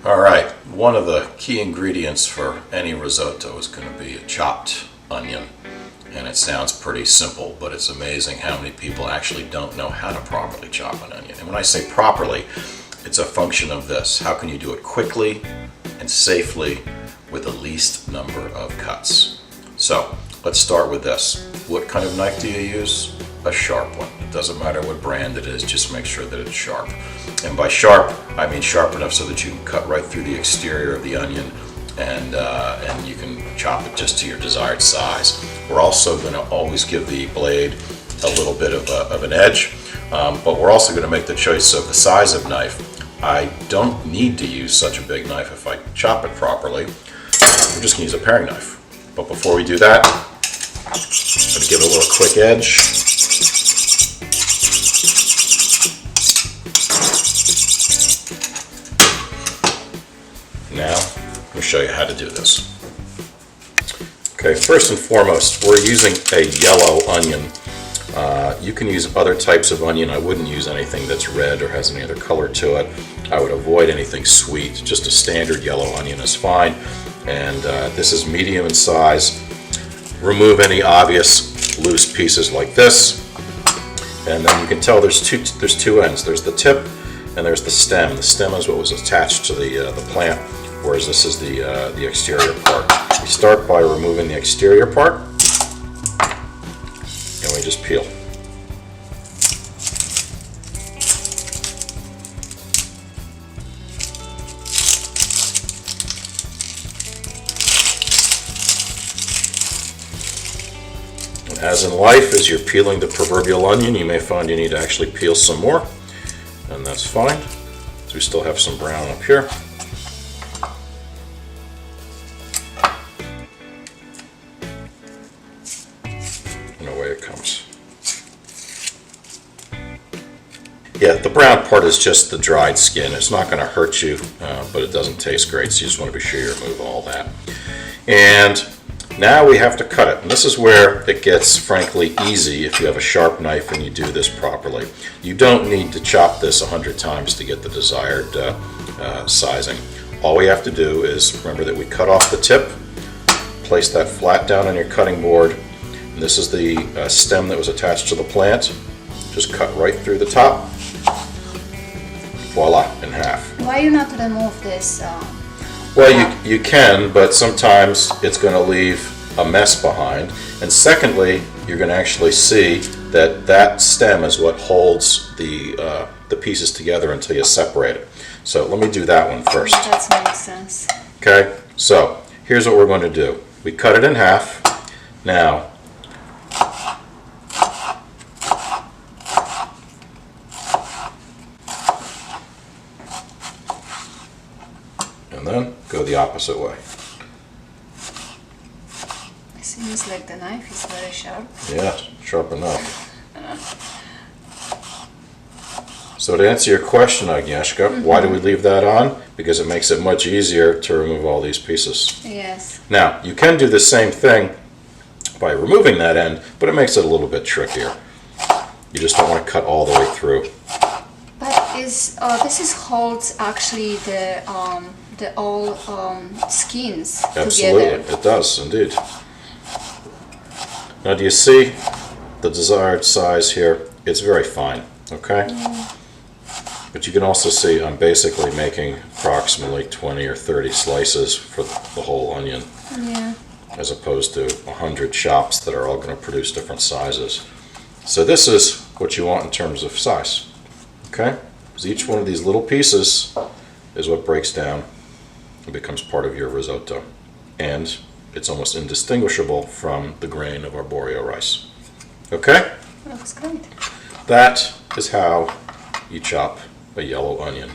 All right, one of the key ingredients for any risotto is going to be a chopped onion. And it sounds pretty simple, but it's amazing how many people actually don't know how to properly chop an onion. And when I say properly, it's a function of this. How can you do it quickly and safely with the least number of cuts? So let's start with this. What kind of knife do you use? A sharp one. It doesn't matter what brand it is, just make sure that it's sharp. And by sharp, I mean sharp enough so that you can cut right through the exterior of the onion and you can chop it just to your desired size. We're also going to always give the blade a little bit of an edge, but we're also going to make the choice of the size of knife. I don't need to use such a big knife if I chop it properly. We're just going to use a paring knife. But before we do that, I'm going to give it a little quick edge. Now, let me show you how to do this. Okay, first and foremost, we're using a yellow onion. You can use other types of onion. I wouldn't use anything that's red or has any other color to it. I would avoid anything sweet. Just a standard yellow onion is fine. And this is medium in size. Remove any obvious loose pieces like this. And then you can tell there's two ends. There's the tip and there's the stem. The stem is what was attached to the plant, whereas this is the exterior part. We start by removing the exterior part, and we just peel. And as in life, as you're peeling the proverbial onion, you may find you need to actually peel some more, and that's fine. So we still have some brown up here. And away it comes. Yeah, the brown part is just the dried skin. It's not going to hurt you, but it doesn't taste great, so you just want to be sure you remove all that. And now we have to cut it. And this is where it gets, frankly, easy if you have a sharp knife and you do this properly. You don't need to chop this 100 times to get the desired sizing. All we have to do is remember that we cut off the tip, place that flat down on your cutting board, and this is the stem that was attached to the plant. Just cut right through the top. Voila, in half. Why you not remove this? Well, you can, but sometimes it's going to leave a mess behind. And secondly, you're going to actually see that that stem is what holds the pieces together until you separate it. So let me do that one first. That makes sense. Okay, so here's what we're going to do. We cut it in half. Now, and then go the opposite way. It seems like the knife is very sharp. Yeah, sharp enough. So to answer your question, Agnieszka, why do we leave that on? Because it makes it much easier to remove all these pieces. Yes. Now, you can do the same thing by removing that end, but it makes it a little bit trickier. You just don't want to cut all the way through. But this holds actually the all skins Absolutely, together. it does indeed. Now, do you see the desired size here? It's very fine, okay? But you can also see I'm basically making approximately 20 or 30 slices for the whole onion, as opposed to 100 chops that are all going to produce different sizes. So this is what you want in terms of size, okay? Because each one of these little pieces is what breaks down and becomes part of your risotto. And it's almost indistinguishable from the grain of arborio rice. Okay? Looks great. That is how you chop a yellow onion.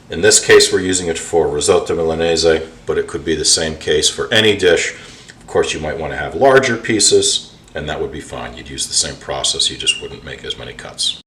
In this case, we're using it for risotto Milanese, but it could be the same case for any dish. Of course, you might want to have larger pieces, and that would be fine. You'd use the same process, you just wouldn't make as many cuts.